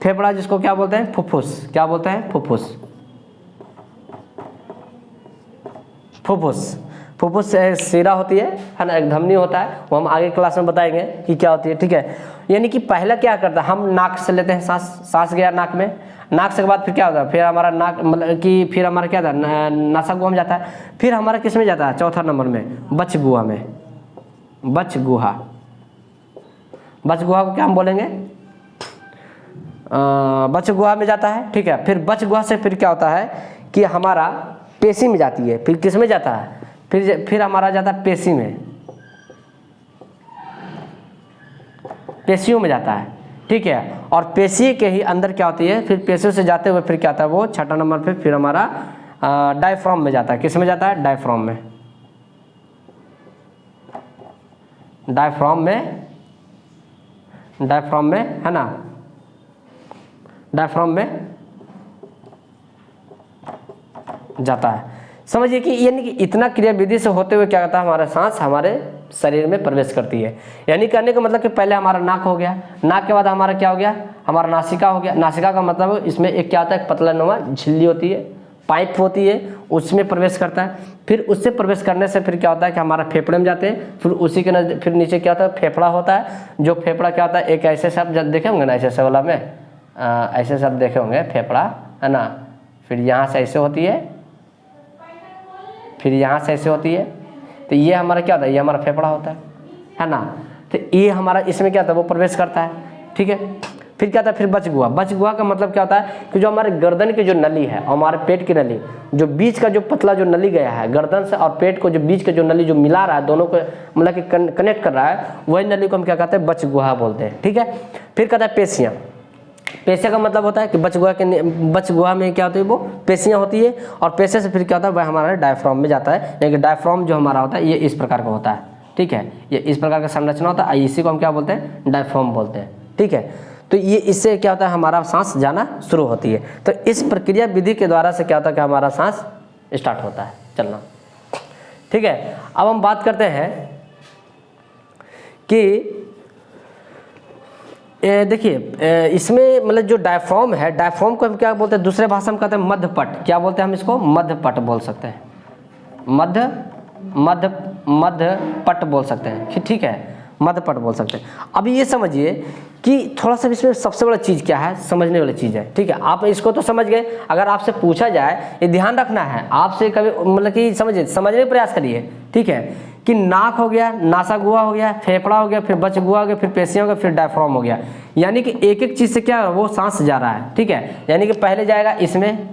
Speaker 1: फेफड़ा जिसको क्या बोलते हैं फुफ्फुस, क्या बोलते हैं फुफ्फुस, फुफ्फुस, फुफ्फुस से शिरा होती है ना, एक धमनी होता है, वो हम आगे क्लास में बताएंगे कि क्या होती है, ठीक है। यानी कि पहला क्या करता है हम नाक से लेते हैं सांस गया नाक में, नाक से के बाद फिर क्या होता है फिर हमारा नाक मतलब कि फिर हमारा क्या था नासा गुहा में जाता है। फिर हमारा किस में जाता है, चौथा नंबर में बच गुहा में, बच गुहा, बच गुहा को क्या हम बोलेंगे, बच गुहा में जाता है, ठीक है। फिर बच गुहा से फिर क्या होता है कि हमारा पेशी में जाती है। फिर किस में जाता है, फिर हमारा जाता है पेशी में, पेशियों में जाता है, ठीक है। और पेशी के ही अंदर क्या होती है, फिर पेशियों से जाते हुए फिर क्या आता है वो छठा नंबर पे फिर हमारा डायफ्राम में जाता है। किस में जाता है, डायफ्राम में, डायफ्राम में, डायफ्राम में, है ना, डायफ्राम में जाता है। समझिए कि यानी कि इतना क्रिया विधि से होते हुए क्या करता है हमारा सांस हमारे शरीर में प्रवेश करती है। यानी कहने का मतलब कि पहले हमारा नाक हो गया, नाक के बाद हमारा क्या हो गया, हमारा नासिका हो गया। नासिका का मतलब इसमें एक क्या होता है, पतला नुमा झिल्ली होती है, पाइप होती है, उसमें प्रवेश करता है। फिर उससे प्रवेश करने से फिर क्या होता है कि हमारा फेफड़े में जाते हैं। फिर उसी के फिर नीचे क्या होता है, फेफड़ा होता है। जो फेफड़ा क्या होता है, एक ऐसे शब्द जब देखे होंगे ना, ऐसे से वाला में ऐसे शब्द देखे होंगे, फेफड़ा, है ना। फिर यहाँ से ऐसे होती है, फिर यहाँ से ऐसे होती है, तो ये हमारा क्या होता है, ये हमारा फेफड़ा होता है ना। तो ये हमारा इसमें क्या होता है वो प्रवेश करता है, ठीक है। फिर क्या होता है, फिर बच गुहा। बच गुहा का मतलब क्या होता है कि जो हमारे गर्दन की जो नली है और हमारे पेट की नली, जो बीच का जो पतला जो नली गया है गर्दन से और पेट को, जो बीच का जो नली जो मिला रहा है दोनों को मतलब कि कनेक्ट कर रहा है, वही नली को हम क्या कहते हैं, बच गुहा बोलते हैं, ठीक है। फिर कहता है पेशियाँ। पेशिया का मतलब होता है कि बच गुहा में क्या होती है वो पेशियाँ होती है। और पेशे से फिर क्या होता है वह हमारा डायफ्राम में जाता है। लेकिन डायफ्राम जो हमारा होता है ये इस प्रकार का होता है, ठीक है। ये इस प्रकार का संरचना होता है, इसी को हम क्या बोलते हैं, डायफ्राम बोलते हैं, ठीक है। तो ये इससे क्या होता है हमारा सांस जाना शुरू होती है। तो इस प्रक्रिया विधि के द्वारा से क्या होता है कि हमारा सांस स्टार्ट होता है चलना, ठीक है। अब हम बात करते हैं कि देखिए इसमें मतलब जो डायफ्राम है, डायफ्राम को हम क्या बोलते हैं, दूसरे भाषा में कहते हैं मध्यपट। क्या बोलते हैं हम इसको, मध्यपट बोल सकते हैं, मध्यपट बोल सकते हैं, ठीक है। मध्यपट बोल सकते हैं। अभी ये समझिए कि थोड़ा सा इसमें सबसे बड़ा चीज़ क्या है, समझने वाली चीज़ है, ठीक है। आप इसको तो समझ गए, अगर आपसे पूछा जाए, ये ध्यान रखना है आपसे कभी, मतलब कि समझने का प्रयास करिए, ठीक है, कि नाक हो गया, नासागुआ हो गया, फेफड़ा हो गया, फिर बचगुआ हो गया, फिर पेशियाँ हो गया, फिर डायफ्राम हो गया। यानी कि एक एक चीज़ से क्या वो सांस जा रहा है, ठीक है। यानी कि पहले जाएगा इसमें,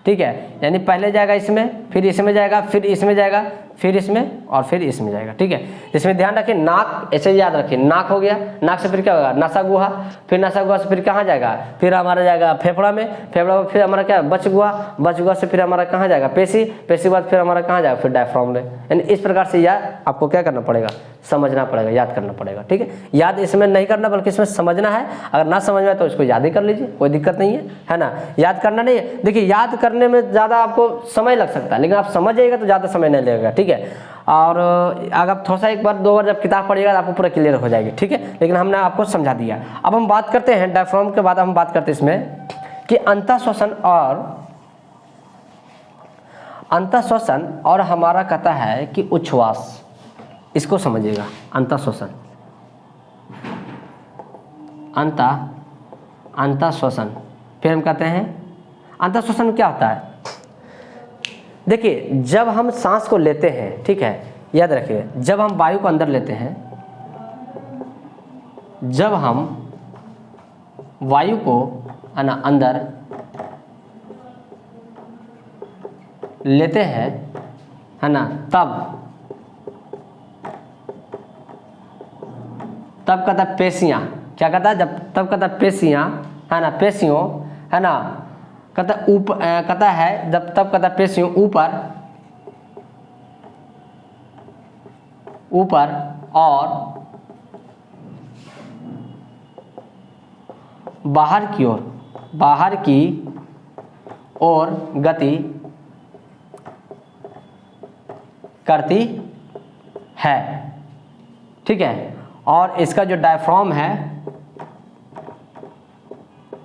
Speaker 1: ठीक है, यानी पहले जाएगा इसमें, फिर इसमें जाएगा, फिर इसमें जाएगा, फिर इसमें और फिर इसमें जाएगा, ठीक है। इसमें ध्यान रखिए, नाक ऐसे याद रखिए, नाक हो गया, नाक से फिर क्या होगा, नासागुहा, फिर नासागुहा से फिर कहाँ जाएगा, फिर हमारा जाएगा फेफड़ा में, फेफड़ा में फिर हमारा क्या बचगुहा, बचगुहा से फिर हमारा कहाँ जाएगा, पेशी, पेशी के बाद फिर हमारा कहाँ जाएगा, फिर डायफ्राम में। यानी इस प्रकार से याद आपको क्या करना पड़ेगा, समझना पड़ेगा, याद करना पड़ेगा, ठीक है। याद इसमें नहीं करना बल्कि इसमें समझना है। अगर ना समझ में आए तो इसको याद ही कर लीजिए, कोई दिक्कत नहीं है ना। याद करना नहीं है, देखिए याद करने में ज़्यादा आपको समय लग सकता है, लेकिन आप समझ जाइएगा तो ज़्यादा समय नहीं लगेगा, ठीक है। और अगर आप थोड़ा सा एक बार 2 बार जब किताब पढ़िएगा तो आपको पूरा क्लियर हो जाएगी, ठीक है। लेकिन हमने आपको समझा दिया। अब हम बात करते हैं डायफ्राम के बाद हम बात करते हैं इसमें कि अंतःश्वसन और हमारा कहता है कि उच्छ्वास, इसको समझिएगा। अंतःश्वसन, अंतःश्वसन, फिर हम कहते हैं अंतःश्वसन क्या होता है। देखिए जब हम सांस को लेते हैं, ठीक है, याद रखिए, जब हम वायु को अंदर लेते हैं, जब हम वायु को है ना अंदर लेते हैं, है ना, तब कहता है पेशियाँ, क्या कहता है, तब कहता है पेशियाँ, है ना, पेशियों, है ना, कहता ऊपर, कहता है जब, तब कहता है पेशियों ऊपर और बाहर की ओर गति करती है, ठीक है। और इसका जो डायफ्राम है,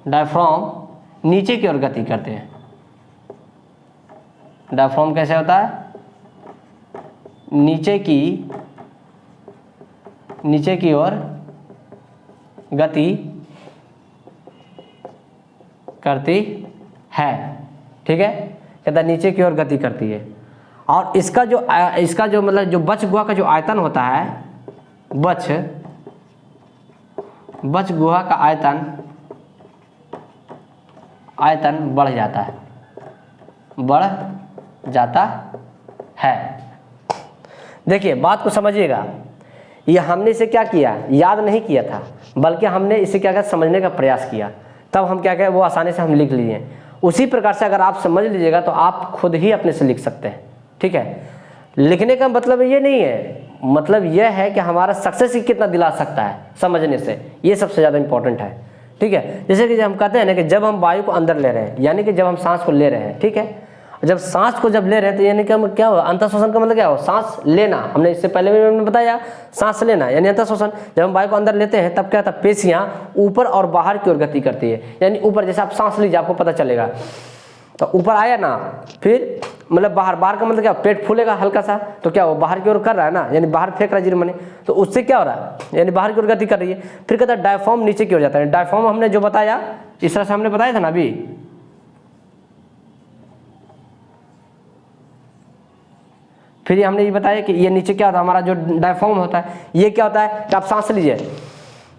Speaker 1: डायफ्राम नीचे की ओर गति करते हैं। डायफ्राम कैसे होता है, नीचे की ओर गति करती है, ठीक है, कहता है नीचे की ओर गति करती है। और इसका जो मतलब जो बचगुहा का जो आयतन होता है, बचगुहा का आयतन बढ़ जाता है। देखिए बात को समझिएगा, ये हमने इसे क्या किया, याद नहीं किया था, बल्कि हमने इसे क्या किया, समझने का प्रयास किया, तब हम क्या करें, वो आसानी से हम लिख लिए। उसी प्रकार से अगर आप समझ लीजिएगा तो आप खुद ही अपने से लिख सकते हैं, ठीक है। लिखने का मतलब ये नहीं है, मतलब यह है कि हमारा सक्सेस कितना दिला सकता है समझने से, ये सबसे ज़्यादा इंपॉर्टेंट है, ठीक है। जैसे कि हम कहते हैं ना कि जब हम वायु को अंदर ले रहे हैं, यानी कि जब हम सांस को ले रहे हैं, ठीक है, जब सांस को जब ले रहे हैं तो यानी कि हम क्या हुआ, अंतःश्वसन का मतलब क्या हो, सांस लेना। हमने इससे पहले भी हमने बताया, सांस लेना यानी अंतःश्वसन। जब हम वायु को अंदर लेते हैं तब क्या होता है, पेशियाँ ऊपर और बाहर की ओर गति करती है। यानी ऊपर, जैसे आप सांस लीजिए आपको पता चलेगा, तो ऊपर आया ना, फिर मतलब बाहर का मतलब क्या, पेट फूलेगा हल्का सा, तो क्या वो बाहर की ओर कर रहा है ना, यानी बाहर फेंक रहा है जीर्मनी, तो उससे क्या हो रहा है, यानी बाहर की ओर गति कर रही है। फिर कहता है डायफ्राम नीचे की ओर जाता है। डायफ्राम हमने जो बताया, इस तरह से हमने बताया था ना अभी, फिर हमने ये बताया कि ये नीचे क्या होता है, हमारा जो डायफ्राम होता है, ये क्या होता है कि आप सांस लीजिए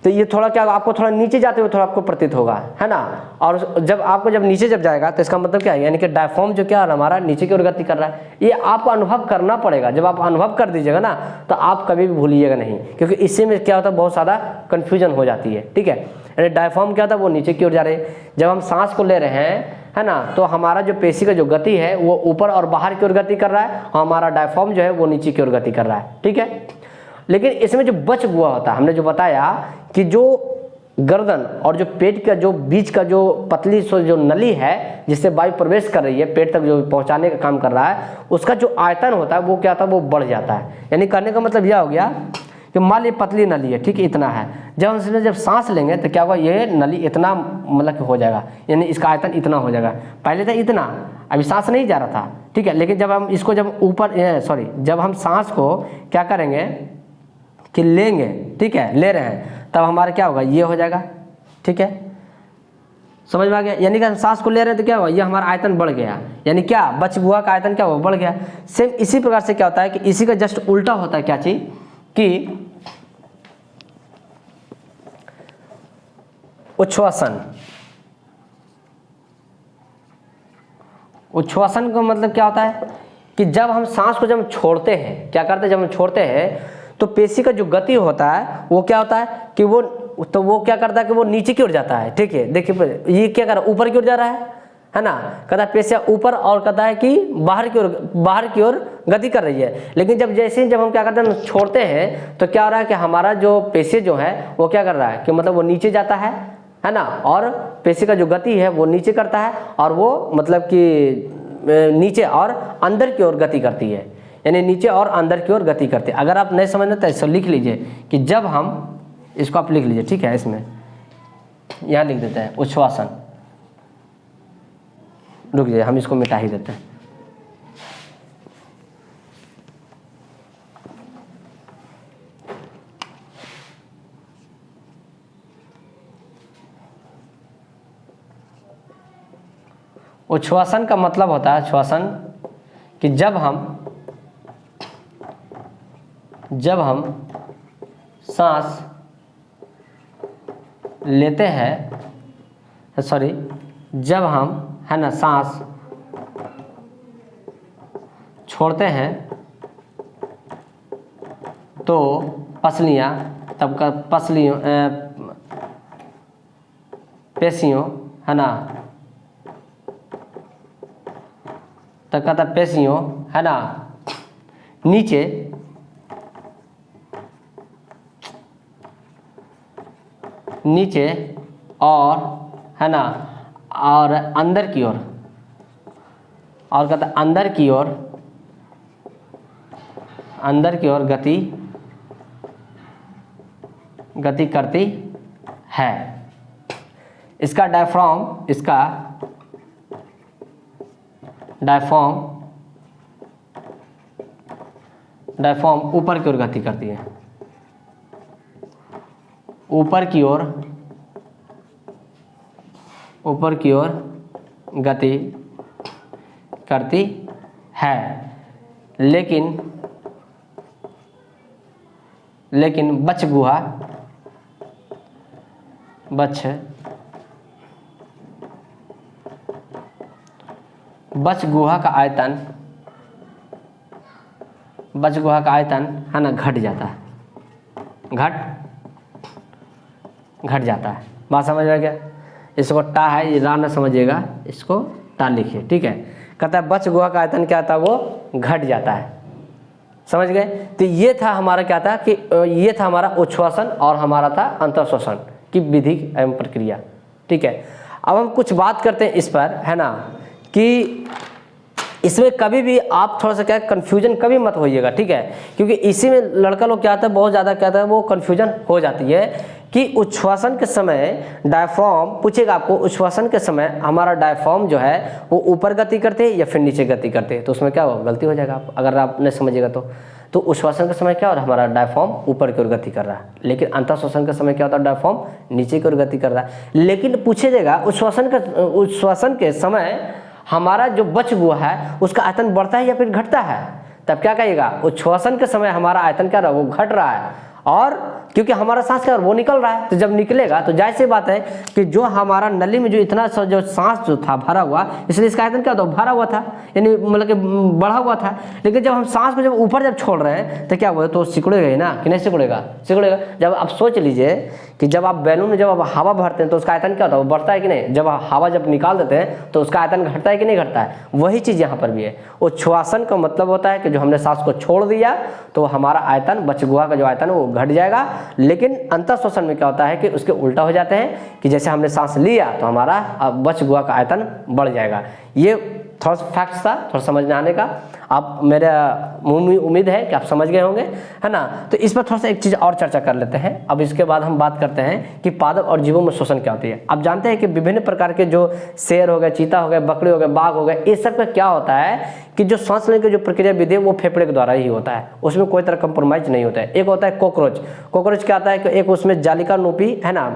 Speaker 1: तो ये थोड़ा क्या, आपको थोड़ा नीचे जाते हुए थोड़ा आपको प्रतीत होगा, है ना। और जब नीचे जाएगा तो इसका मतलब क्या है, यानी कि डायफ्राम जो क्या है हमारा नीचे की ओर गति कर रहा है। ये आपको अनुभव करना पड़ेगा। जब आप अनुभव कर दीजिएगा ना तो आप कभी भी भूलिएगा नहीं, क्योंकि इससे में क्या होता है, बहुत ज़्यादा कन्फ्यूजन हो जाती है, ठीक है। यानी डायफ्राम क्या होता है, वो नीचे की ओर जा रहे हैं। जब हम सांस को ले रहे हैं, है ना, तो हमारा जो पेशी का जो गति है वो ऊपर और बाहर की ओर गति कर रहा है, हमारा डायफ्राम जो है वो नीचे की ओर गति कर रहा है, ठीक है। लेकिन इसमें जो बचगुहा होता है, हमने जो बताया कि जो गर्दन और जो पेट का जो बीच का जो पतली जो नली है जिससे वायु प्रवेश कर रही है, पेट तक जो पहुंचाने का काम कर रहा है, उसका जो आयतन होता है वो क्या होता है, वो बढ़ जाता है। यानी कहने का मतलब यह हो गया कि मान ली पतली नली है, ठीक है, इतना है, जब सांस लेंगे तो क्या होगा, ये नली इतना मतलब कि हो जाएगा, यानी इसका आयतन इतना हो जाएगा। पहले था इतना, अभी सांस नहीं जा रहा था, ठीक है। लेकिन जब हम इसको जब हम सांस को क्या करेंगे, कि लेंगे, ठीक है, ले रहे हैं, तब हमारा क्या होगा, ये हो जाएगा, ठीक है, समझ में आ गया। यानी कि हम सांस को ले रहे हैं तो क्या हुआ, ये हमारा आयतन बढ़ गया, यानी क्या बच गुहा का आयतन क्या हुआ, बढ़ गया। सेम इसी प्रकार से क्या होता है कि इसी का जस्ट उल्टा होता है क्या चीज कि उच्छ्वासन। उच्छ्वासन का मतलब क्या होता है कि जब हम सांस को जब छोड़ते हैं, क्या करते हैं, जब हम छोड़ते हैं तो पेशी का जो गति होता है वो क्या होता है कि वो क्या करता है कि वो नीचे की ओर जाता है, ठीक है। देखिए ये क्या कर रहा है, ऊपर की ओर जा रहा है ना, कहता है पेशियां ऊपर, और कहता है कि बाहर की ओर गति कर रही है। लेकिन जैसे ही जब हम क्या करते हैं, छोड़ते हैं तो क्या हो रहा है कि हमारा जो पेशी जो है वो क्या कर रहा है कि मतलब वो नीचे जाता है ना, और पेशी का जो गति है वो नीचे करता है, और वो मतलब कि नीचे और अंदर की ओर गति करती है, यानी नीचे और अंदर की ओर गति करती है। अगर आप नहीं समझना तो इसको लिख लीजिए कि जब हम, इसको आप लिख लीजिए, ठीक है, इसमें यहाँ लिख देते हैं उच्छ्वासन, रुक जाइए हम इसको मिटा ही देते हैं। उच्छ्वासन का मतलब होता है, श्वसन, कि जब हम सांस लेते हैं, सॉरी, जब हम है ना सांस छोड़ते हैं तो पसलियाँ, तब का पेशियों है ना, तब कहता पेशियों है ना नीचे और है ना, और अंदर की ओर, और कहता अंदर की ओर गति करती है। इसका डायफ्राम ऊपर की ओर गति करती है, ऊपर की ओर गति करती है। लेकिन बच गुहा का आयतन है ना घट जाता है। बात समझ में गया। इसको टा है, ये रा ना समझिएगा, इसको टा लिखिए, ठीक है। कहता है बच गुहा का आयतन क्या था, वो घट जाता है, समझ गए। तो ये था हमारा क्या था कि ये था हमारा उच्छ्वासन और हमारा था अंतःश्वसन की विधि एवं प्रक्रिया, ठीक है। अब हम कुछ बात करते हैं इस पर, है ना, कि इसमें कभी भी आप थोड़ा सा क्या कंफ्यूजन कभी मत होइएगा, ठीक है, क्योंकि इसी में लड़का लोग क्या आता है, बहुत ज़्यादा क्या आता है, वो कंफ्यूजन हो जाती है कि उच्छ्वासन के समय डायफ्राम पूछेगा आपको, उच्छ्वासन के समय हमारा डायफ्राम जो है वो ऊपर गति करते हैं या फिर नीचे गति करते हैं, तो उसमें क्या होगा, गलती हो जाएगा आप अगर आप नहीं समझिएगा तो उच्छ्वासन के समय क्या हो रहा है, हमारा डायफ्राम ऊपर की ओर गति कर रहा है, लेकिन अंतःश्वसन के समय क्या होता है, डायफ्राम नीचे की ओर गति कर रहा है। लेकिन पूछे जाएगा उच्छ्वासन के समय हमारा जो बच गुहा है उसका आयतन बढ़ता है या फिर घटता है, तब क्या कहिएगा, उच्छ्वासन के समय हमारा आयतन क्या रहा, वो घट रहा है, और क्योंकि हमारा सांस क्या वो निकल रहा है, तो जब निकलेगा तो जाहिर सी बात है कि जो हमारा नली में जो इतना जो सांस जो था भरा हुआ, इसलिए इसका आयतन क्या होता है, भरा हुआ था, यानी मतलब कि बढ़ा हुआ था। लेकिन जब हम सांस को जब ऊपर जब छोड़ रहे हैं तो क्या हुआ, तो सिकुड़ेगा ही ना, कि नहीं सिकुड़ेगा, सिकुड़ेगा। जब आप सोच लीजिए कि जब आप बैलून में जब आप हवा भरते हैं तो उसका आयतन क्या होता है, वो बढ़ता है कि नहीं, जब हवा जब निकाल देते हैं तो उसका आयतन घटता है कि नहीं घटता है। वही चीज़ यहाँ पर भी है। उच्छ्वासन का मतलब होता है कि जो हमने सांस को छोड़ दिया तो हमारा आयतन बच गुहा का जो आयतन है वो घट जाएगा। लेकिन अंतःश्वसन में क्या होता है कि उसके उल्टा हो जाते हैं, कि जैसे हमने सांस लिया तो हमारा बच गुहा का आयतन बढ़ जाएगा। ये थोड़ा सा फैक्ट्स था, थोड़ा समझने आने का। आप मेरा उम्मीद है कि आप समझ गए होंगे, है ना। तो इस पर थोड़ा सा एक चीज़ और चर्चा कर लेते हैं। अब इसके बाद हम बात करते हैं कि पादप और जीवों में श्वसन क्या होती है। आप जानते हैं कि विभिन्न प्रकार के जो शेर हो गए, चीता हो गए, बकरी हो गए, बाघ हो गए, इस सब का क्या होता है कि जो सांस लेने की जो प्रक्रिया विधि है वो फेफड़े के द्वारा ही होता है, उसमें कोई तरह कंप्रोमाइज नहीं होता है। एक होता है कॉकरोच। कॉकरोच क्या आता है कि एक उसमें जालिका रूपी, है ना,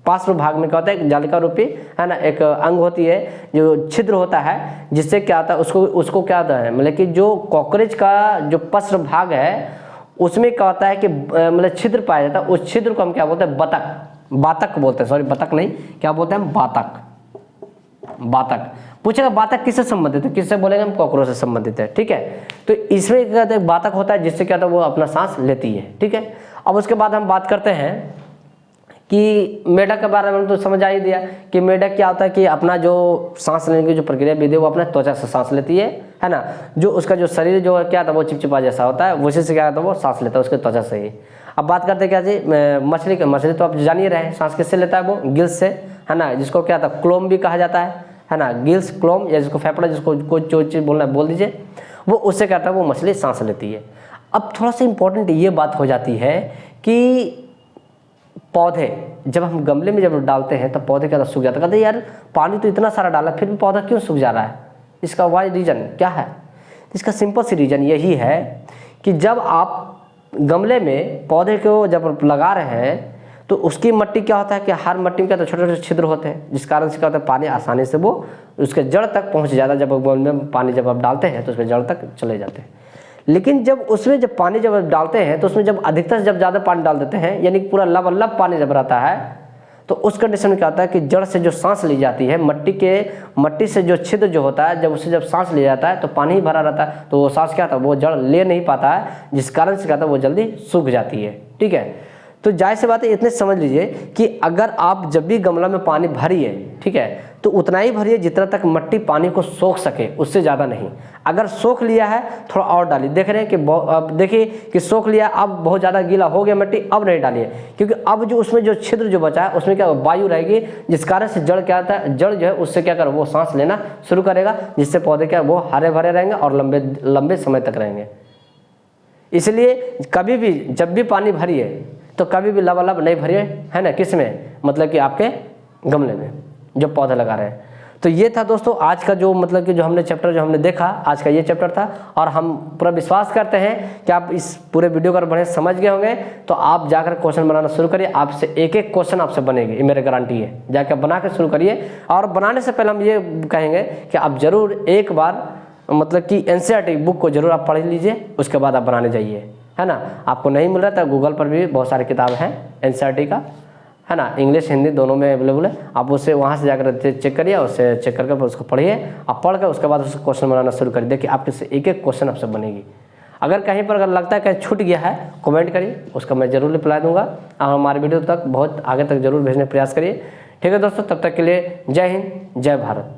Speaker 1: पार्श्व भाग में क्या होता है, जालिका रूपी, है ना, एक अंग होती है जो छिद्र होता है, जिससे क्या आता है उसको क्या होता है, मतलब कि जो कॉकरोच का जो पार्श्व भाग है उसमें क्या होता है कि मतलब छिद्र पाया जाता है। उस छिद्र को हम क्या बोलते हैं, बातक बोलते हैं, सॉरी बतख नहीं, क्या बोलते हैं, बातक। पूछेगा बातक किससे संबंधित है, किससे बोलेंगे हम, कॉकरोच से संबंधित है, ठीक है। तो इसमें क्या कहते हैं, बातक होता है जिससे क्या होता है वो अपना सांस लेती है, ठीक है। अब उसके बाद हम बात करते हैं कि मेढक के बारे में तो समझ आ ही दिया कि मेढक क्या होता है कि अपना जो सांस लेने की जो प्रक्रिया विधि है वो अपना त्वचा से सांस लेती है ना। जो उसका जो शरीर जो क्या था वो चिपचिपा जैसा होता है, उसी से क्या होता है वो सांस लेता है, उसके त्वचा से ही। अब बात करते हैं क्या जी, मछली तो आप जान ही रहे हैं, सांस किससे लेता है, वो गिल्स से, है ना, जिसको क्या था क्लोम भी कहा जाता है ना, गिल्स, क्लोम, या जिसको फेफड़ा, जिसको कोई जो चीज़ बोलना है बोल दीजिए, वो उससे क्या होता है वो मछली सांस लेती है। अब थोड़ा सा इंपॉर्टेंट ये बात हो जाती है कि पौधे जब हम गमले में जब डालते हैं तो पौधे क्या सूख जाता है। कहते हैं यार पानी तो इतना सारा डाला फिर भी पौधा क्यों सूख जा रहा है, इसका वाई रीज़न क्या है। इसका सिंपल सी रीज़न यही है कि जब आप गमले में पौधे को जब लगा रहे हैं तो उसकी मिट्टी क्या होता है कि हर मिट्टी में क्या छोटे छोटे छिद्र होते हैं, जिस कारण से क्या होता है पानी आसानी से वो उसके जड़ तक पहुँच जाता है। जब गमले में पानी जब आप डालते हैं तो उसके जड़ तक चले जाते हैं। लेकिन जब उसमें जब पानी जब डालते हैं तो उसमें जब अधिकतर जब ज़्यादा पानी डाल देते हैं, यानी कि पूरा लबालब पानी जब रहता है, तो उस कंडीशन में क्या होता है कि जड़ से जो सांस ली जाती है, मिट्टी से जो छिद्र जो होता है, जब उससे जब सांस लिया जाता है तो पानी ही भरा रहता है, तो वो सांस क्या होता है वो जड़ ले नहीं पाता है, जिस कारण से क्या होता है वो जल्दी सूख जाती है, ठीक है। तो जाहिर सी बात है, इतने समझ लीजिए कि अगर आप जब भी गमला में पानी भरिए, ठीक है, तो उतना ही भरिए जितना तक मिट्टी पानी को सोख सके, उससे ज़्यादा नहीं। अगर सोख लिया है थोड़ा और डालिए। देख रहे हैं कि अब देखिए कि सोख लिया, अब बहुत ज़्यादा गीला हो गया मिट्टी, अब नहीं डालिए, क्योंकि अब जो उसमें जो छिद्र जो बचा है उसमें क्या वायु रहेगी, जिस कारण से जड़ क्या होता है, जड़ जो है उससे क्या कर वो सांस लेना शुरू करेगा, जिससे पौधे क्या वो हरे भरे रहेंगे और लंबे समय तक रहेंगे। इसलिए कभी भी जब भी पानी भरिए तो कभी भी लबालब नहीं भरिए, है ना, किस में, मतलब कि आपके गमले में जो पौधा लगा रहे हैं। तो ये था दोस्तों आज का जो मतलब कि जो हमने चैप्टर जो हमने देखा, आज का ये चैप्टर था। और हम पूरा विश्वास करते हैं कि आप इस पूरे वीडियो को बढ़िया समझ गए होंगे। तो आप जाकर क्वेश्चन बनाना शुरू करिए, आपसे एक एक क्वेश्चन आपसे बनेगी, ये मेरी गारंटी है। जाकर बना के शुरू करिए। और बनाने से पहले हम ये कहेंगे कि आप ज़रूर एक बार मतलब कि NCERT बुक को जरूर आप पढ़ लीजिए, उसके बाद आप बनाने जाइए, है ना। आपको नहीं मिल रहा था, गूगल पर भी बहुत सारी किताब हैं NCERT का, है ना, इंग्लिश हिंदी दोनों में अवेलेबल है। आप उससे वहाँ से जाकर चेक करिए, उससे चेक करके उसको पढ़िए। आप पढ़ कर उसके बाद उससे क्वेश्चन बनाना शुरू करिए। देखिए आपके से एक एक क्वेश्चन आपसे बनेगी। अगर कहीं पर अगर लगता है कहीं छूट गया है, कमेंट करिए, उसका मैं ज़रूर रिप्लाई दूंगा। और हमारे वीडियो तक बहुत आगे तक जरूर भेजने का प्रयास करिए। ठीक है दोस्तों, तब तक के लिए जय हिंद, जय भारत।